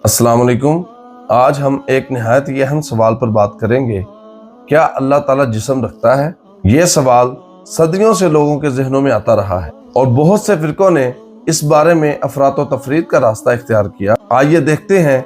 अस्सलाम वालेकुम। आज हम एक नहायत अहम सवाल पर बात करेंगे, क्या अल्लाह ताला जिस्म रखता है? ये सवाल सदियों से लोगों के जहनों में आता रहा है और बहुत से फिरकों ने इस बारे में अफरात व तफरीद का रास्ता इख्तियार किया। आइए देखते हैं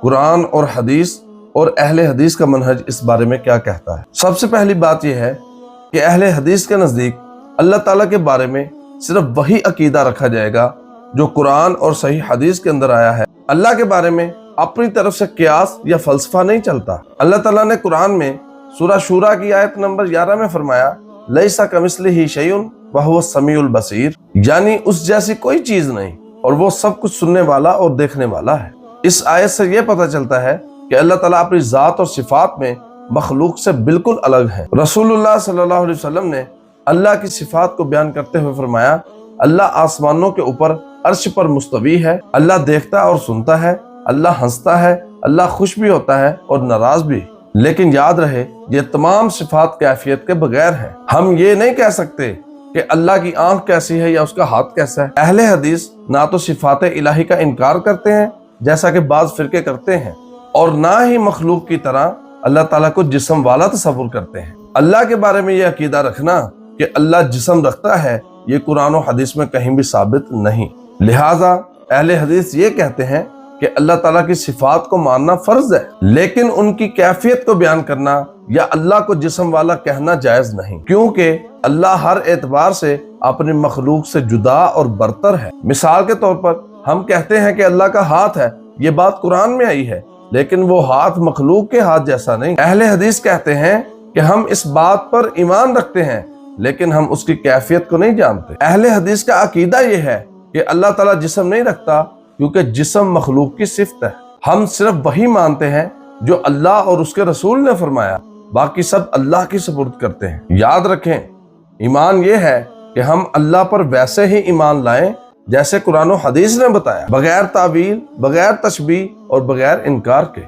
कुरान और हदीस और अहले हदीस का मनहज इस बारे में क्या कहता है। सबसे पहली बात यह है कि अहले हदीस के नज़दीक अल्लाह ताला के बारे में सिर्फ वही अकीदा रखा जाएगा जो कुरान और सही हदीस के अंदर आया है। अल्लाह के बारे में अपनी तरफ से कियास या फलसफा नहीं चलता। अल्लाह ताला ने कुरान में सूरह शूरा की आयत नंबर 11 में फरमाया, लैसा कमिस्लिही शैउन व हुवा समीउल बसीर, यानी उस जैसी कोई चीज नहीं और वो सब कुछ सुनने वाला और देखने वाला है। इस आयत से यह पता चलता है कि अल्लाह ताला अपनी जात और सिफात में मखलूक से बिल्कुल अलग है। रसूलुल्लाह सल्लल्लाहु अलैहि वसल्लम ने अल्लाह की सिफात को बयान करते हुए फरमाया, अल्लाह आसमानों के ऊपर अर्श पर मुस्तवी है, अल्लाह देखता और सुनता है, अल्लाह हंसता है, अल्लाह खुश भी होता है और नाराज भी। लेकिन याद रहे, ये तमाम सिफात कैफियत के बगैर हैं। हम ये नहीं कह सकते कि अल्लाह की आंख कैसी है या उसका हाथ कैसा है। अहले हदीस ना तो सिफात इलाही का इनकार करते हैं जैसा कि बाज फिरके करते हैं, और ना ही मखलूक की तरह अल्लाह ताला को जिस्म वाला तसव्वुर करते हैं। अल्लाह के बारे में यह अकीदा रखना कि अल्लाह जिस्म रखता है, ये कुरान और हदीस में कहीं भी साबित नहीं। लिहाजा अहले हदीस ये कहते हैं कि अल्लाह ताला की सिफात को मानना फर्ज है, लेकिन उनकी कैफियत को बयान करना या अल्लाह को जिस्म वाला कहना जायज नहीं, क्योंकि अल्लाह हर एतबार से अपनी मखलूक से जुदा और बरतर है। मिसाल के तौर पर हम कहते हैं कि अल्लाह का हाथ है, ये बात कुरान में आई है, लेकिन वो हाथ मखलूक के हाथ जैसा नहीं। अहले हदीस कहते हैं कि हम इस बात पर ईमान रखते हैं, लेकिन हम उसकी कैफियत को नहीं जानते। अहले हदीस का अकीदा यह है कि अल्लाह ताला जिस्म नहीं रखता, क्योंकि जिस्म मखलूक की सिफत है। हम सिर्फ वही मानते हैं जो अल्लाह और उसके रसूल ने फरमाया, बाकी सब अल्लाह की सुपुर्द करते हैं। याद रखें, ईमान ये है कि हम अल्लाह पर वैसे ही ईमान लाएं जैसे कुरान और हदीस ने बताया, बगैर तावील, बगैर तशबीह और बगैर इनकार के।